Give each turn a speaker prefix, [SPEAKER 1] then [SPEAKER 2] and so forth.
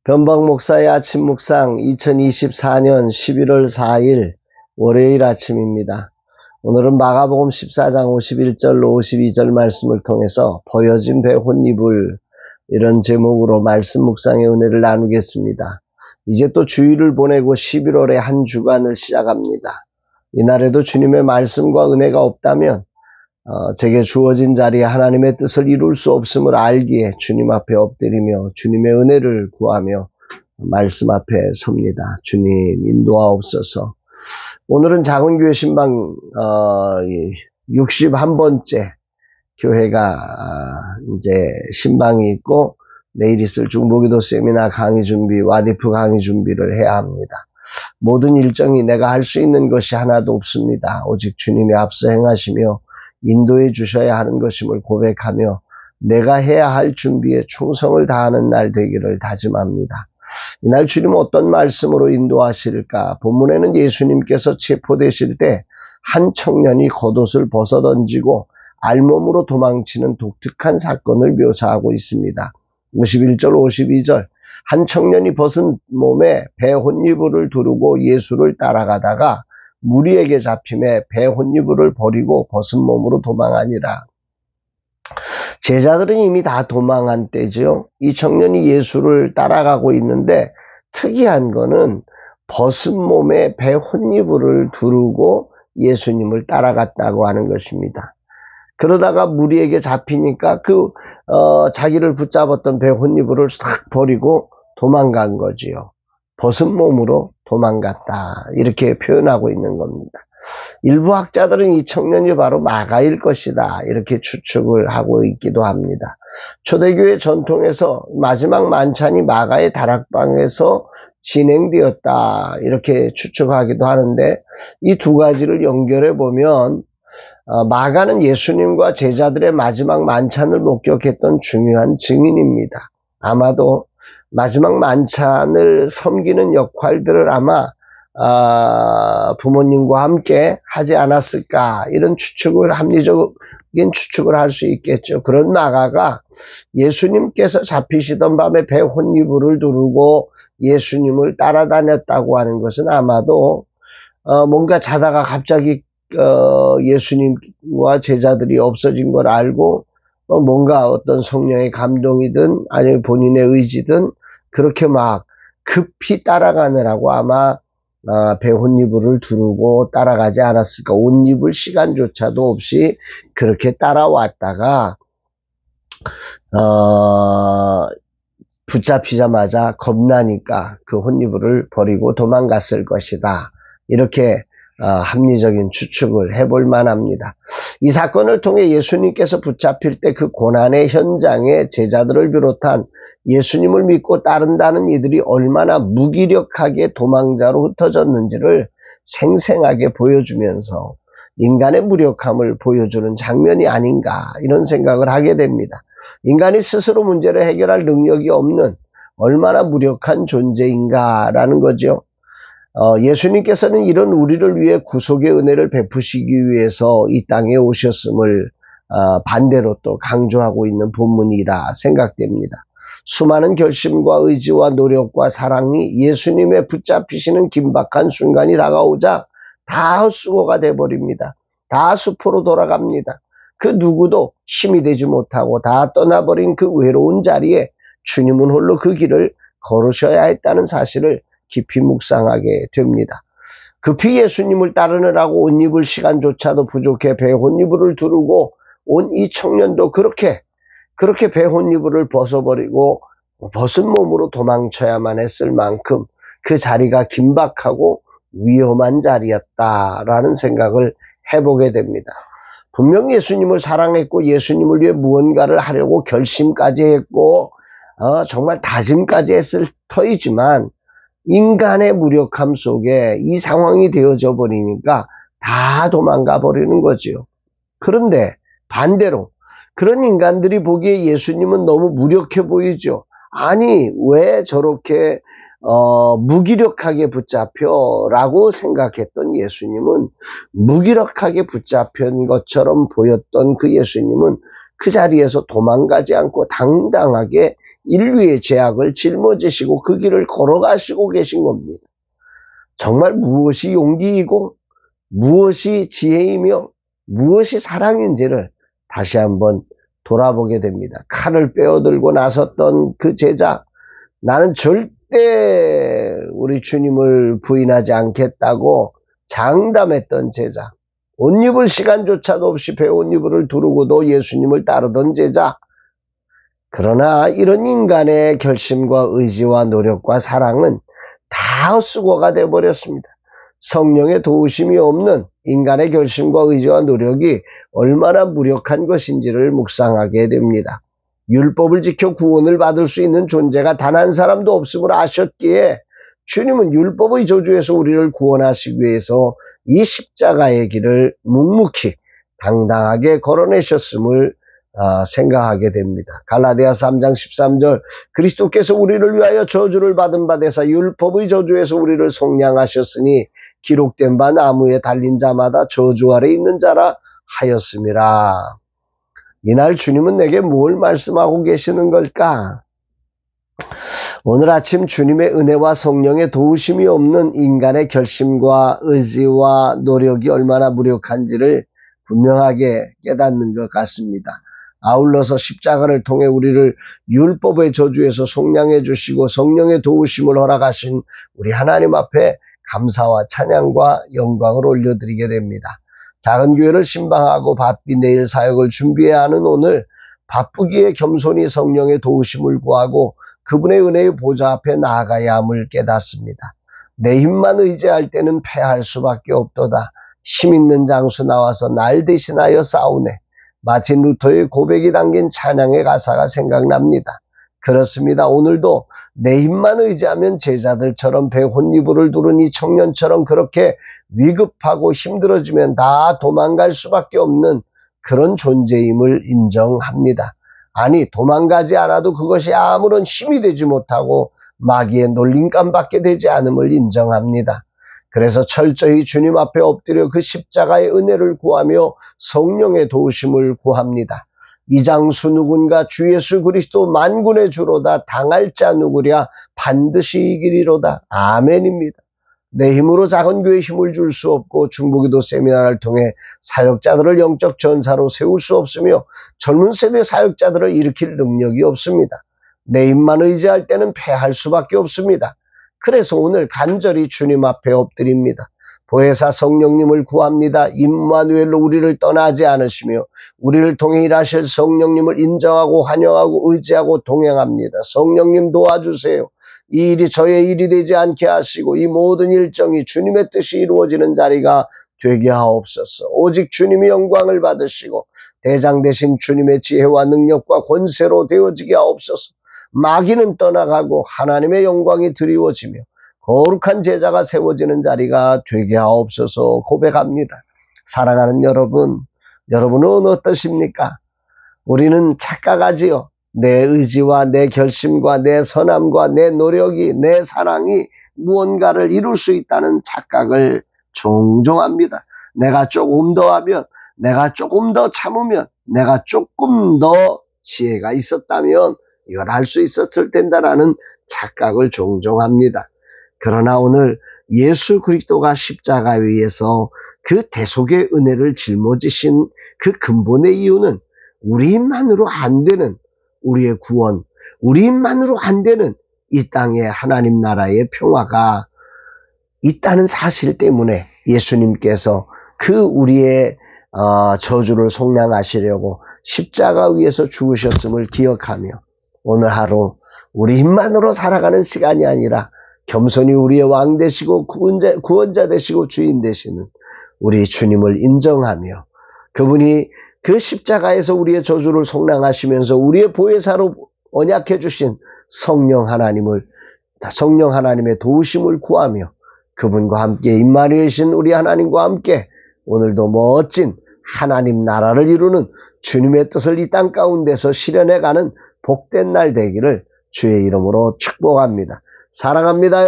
[SPEAKER 1] 변방 목사의 아침 묵상 2024년 11월 4일 월요일 아침입니다. 오늘은 마가복음 14장 51절로 52절 말씀을 통해서 버려진 배 혼입을 이런 제목으로 말씀 묵상의 은혜를 나누겠습니다. 이제 또 주일을 보내고 11월의 한 주간을 시작합니다. 이날에도 주님의 말씀과 은혜가 없다면 제게 주어진 자리에 하나님의 뜻을 이룰 수 없음을 알기에 주님 앞에 엎드리며 주님의 은혜를 구하며 말씀 앞에 섭니다. 주님 인도하옵소서. 오늘은 작은교회 신방 61번째 교회가 이제 신방이 있고 내일 있을 중보기도 세미나 강의 준비, 와디프 강의 준비를 해야 합니다. 모든 일정이 내가 할 수 있는 것이 하나도 없습니다. 오직 주님이 앞서 행하시며 인도해 주셔야 하는 것임을 고백하며 내가 해야 할 준비에 충성을 다하는 날 되기를 다짐합니다. 이날 주님은 어떤 말씀으로 인도하실까? 본문에는 예수님께서 체포되실 때 한 청년이 겉옷을 벗어던지고 알몸으로 도망치는 독특한 사건을 묘사하고 있습니다. 51절 52절 한 청년이 벗은 몸에 배 혼이불을 두르고 예수를 따라가다가 무리에게 잡힘에 배 혼이불을 버리고 벗은 몸으로 도망하니라. 제자들은 이미 다 도망한 때죠. 이 청년이 예수를 따라가고 있는데 특이한 거는 벗은 몸에 배 혼이불을 두르고 예수님을 따라갔다고 하는 것입니다. 그러다가 무리에게 잡히니까 자기를 붙잡았던 배 혼이불을 싹 버리고 도망간 거지요. 벗은 몸으로 도망갔다. 이렇게 표현하고 있는 겁니다. 일부 학자들은 이 청년이 바로 마가일 것이다. 이렇게 추측을 하고 있기도 합니다. 초대교회 전통에서 마지막 만찬이 마가의 다락방에서 진행되었다. 이렇게 추측하기도 하는데 이 두 가지를 연결해 보면 마가는 예수님과 제자들의 마지막 만찬을 목격했던 중요한 증인입니다. 아마도 마지막 만찬을 섬기는 역할들을 아마 부모님과 함께 하지 않았을까 이런 추측을 합리적인 추측을 할 수 있겠죠. 그런 마가가 예수님께서 잡히시던 밤에 배 혼이불을 두르고 예수님을 따라다녔다고 하는 것은 아마도 뭔가 자다가 갑자기 예수님과 제자들이 없어진 걸 알고 뭔가 어떤 성령의 감동이든 아니면 본인의 의지든 그렇게 막 급히 따라가느라고 아마 배 혼이불을 두르고 따라가지 않았을까. 옷 입을 시간조차도 없이 그렇게 따라왔다가 붙잡히자마자 겁나니까 그 혼이불을 버리고 도망갔을 것이다. 이렇게 합리적인 추측을 해볼 만합니다. 이 사건을 통해 예수님께서 붙잡힐 때 그 고난의 현장에 제자들을 비롯한 예수님을 믿고 따른다는 이들이 얼마나 무기력하게 도망자로 흩어졌는지를 생생하게 보여주면서 인간의 무력함을 보여주는 장면이 아닌가 이런 생각을 하게 됩니다. 인간이 스스로 문제를 해결할 능력이 없는 얼마나 무력한 존재인가라는 거죠. 예수님께서는 이런 우리를 위해 구속의 은혜를 베푸시기 위해서 이 땅에 오셨음을 반대로 또 강조하고 있는 본문이라 생각됩니다. 수많은 결심과 의지와 노력과 사랑이 예수님의 붙잡히시는 긴박한 순간이 다가오자 다 헛수고가 돼버립니다. 다 수포로 돌아갑니다. 그 누구도 힘이 되지 못하고 다 떠나버린 그 외로운 자리에 주님은 홀로 그 길을 걸으셔야 했다는 사실을 깊이 묵상하게 됩니다. 급히 예수님을 따르느라고 옷 입을 시간조차도 부족해 배 혼이불을 두르고 온 이 청년도 그렇게 배 혼이불을 벗어버리고 벗은 몸으로 도망쳐야만 했을 만큼 그 자리가 긴박하고 위험한 자리였다라는 생각을 해보게 됩니다. 분명 예수님을 사랑했고 예수님을 위해 무언가를 하려고 결심까지 했고 정말 다짐까지 했을 터이지만 인간의 무력함 속에 이 상황이 되어져 버리니까 다 도망가 버리는 거죠. 그런데 반대로 그런 인간들이 보기에 예수님은 너무 무력해 보이죠. 아니 왜 저렇게 무기력하게 붙잡혀 라고 생각했던 예수님은 무기력하게 붙잡힌 것처럼 보였던 그 예수님은 그 자리에서 도망가지 않고 당당하게 인류의 죄악을 짊어지시고 그 길을 걸어가시고 계신 겁니다. 정말 무엇이 용기이고 무엇이 지혜이며 무엇이 사랑인지를 다시 한번 돌아보게 됩니다. 칼을 빼어들고 나섰던 그 제자, 나는 절대 우리 주님을 부인하지 않겠다고 장담했던 제자, 옷 입을 시간조차도 없이 배옷 이불을 두르고도 예수님을 따르던 제자. 그러나 이런 인간의 결심과 의지와 노력과 사랑은 다 헛수고가 되어버렸습니다. 성령의 도우심이 없는 인간의 결심과 의지와 노력이 얼마나 무력한 것인지를 묵상하게 됩니다. 율법을 지켜 구원을 받을 수 있는 존재가 단 한 사람도 없음을 아셨기에 주님은 율법의 저주에서 우리를 구원하시기 위해서 이 십자가의 길을 묵묵히 당당하게 걸어내셨음을 생각하게 됩니다. 갈라디아서 3장 13절, 그리스도께서 우리를 위하여 저주를 받은 바 되사 율법의 저주에서 우리를 속량하셨으니 기록된 바 나무에 달린 자마다 저주 아래 있는 자라 하였음이라. 이날 주님은 내게 뭘 말씀하고 계시는 걸까? 오늘 아침 주님의 은혜와 성령의 도우심이 없는 인간의 결심과 의지와 노력이 얼마나 무력한지를 분명하게 깨닫는 것 같습니다. 아울러서 십자가를 통해 우리를 율법의 저주에서 속량해 주시고 성령의 도우심을 허락하신 우리 하나님 앞에 감사와 찬양과 영광을 올려드리게 됩니다. 작은 교회를 신방하고 바삐 내일 사역을 준비해야 하는 오늘, 바쁘기에 겸손히 성령의 도우심을 구하고 그분의 은혜의 보좌 앞에 나아가야 함을 깨닫습니다. 내 힘만 의지할 때는 패할 수밖에 없도다. 힘 있는 장수 나와서 날 대신하여 싸우네. 마틴 루터의 고백이 담긴 찬양의 가사가 생각납니다. 그렇습니다. 오늘도 내 힘만 의지하면 제자들처럼 배 혼이불을 두른 이 청년처럼 그렇게 위급하고 힘들어지면 다 도망갈 수밖에 없는 그런 존재임을 인정합니다. 아니, 도망가지 않아도 그것이 아무런 힘이 되지 못하고 마귀의 놀림감밖에 되지 않음을 인정합니다. 그래서 철저히 주님 앞에 엎드려 그 십자가의 은혜를 구하며 성령의 도우심을 구합니다. 이 장수 누군가 주 예수 그리스도 만군의 주로다. 당할 자 누구랴 반드시 이기리로다. 아멘입니다. 내 힘으로 작은 교회에 힘을 줄 수 없고 중보기도 세미나를 통해 사역자들을 영적 전사로 세울 수 없으며 젊은 세대 사역자들을 일으킬 능력이 없습니다. 내 힘만 의지할 때는 패할 수밖에 없습니다. 그래서 오늘 간절히 주님 앞에 엎드립니다. 보혜사 성령님을 구합니다. 임마누엘로 우리를 떠나지 않으시며 우리를 통해 일하실 성령님을 인정하고 환영하고 의지하고 동행합니다. 성령님 도와주세요. 이 일이 저의 일이 되지 않게 하시고 이 모든 일정이 주님의 뜻이 이루어지는 자리가 되게 하옵소서. 오직 주님이 영광을 받으시고 대장 되신 주님의 지혜와 능력과 권세로 되어지게 하옵소서. 마귀는 떠나가고 하나님의 영광이 드리워지며 거룩한 제자가 세워지는 자리가 되게 하옵소서 고백합니다. 사랑하는 여러분, 여러분은 어떠십니까? 우리는 착각하지요. 내 의지와 내 결심과 내 선함과 내 노력이, 내 사랑이 무언가를 이룰 수 있다는 착각을 종종 합니다. 내가 조금 더 하면, 내가 조금 더 참으면, 내가 조금 더 지혜가 있었다면 이걸 할 수 있었을 텐다라는 착각을 종종 합니다. 그러나 오늘 예수 그리스도가 십자가 위에서 그 대속의 은혜를 짊어지신 그 근본의 이유는 우리 힘만으로 안 되는 우리의 구원, 우리 힘만으로 안 되는 이 땅의 하나님 나라의 평화가 있다는 사실 때문에 예수님께서 그 우리의 저주를 속량하시려고 십자가 위에서 죽으셨음을 기억하며 오늘 하루 우리 힘만으로 살아가는 시간이 아니라 겸손히 우리의 왕 되시고 구원자 되시고 주인 되시는 우리 주님을 인정하며 그분이 그 십자가에서 우리의 저주를 속량하시면서 우리의 보혜사로 언약해 주신 성령 하나님의 도우심을 구하며 그분과 함께 임마누엘이신 우리 하나님과 함께 오늘도 멋진 하나님 나라를 이루는 주님의 뜻을 이 땅 가운데서 실현해가는 복된 날 되기를 주의 이름으로 축복합니다. 사랑합니다.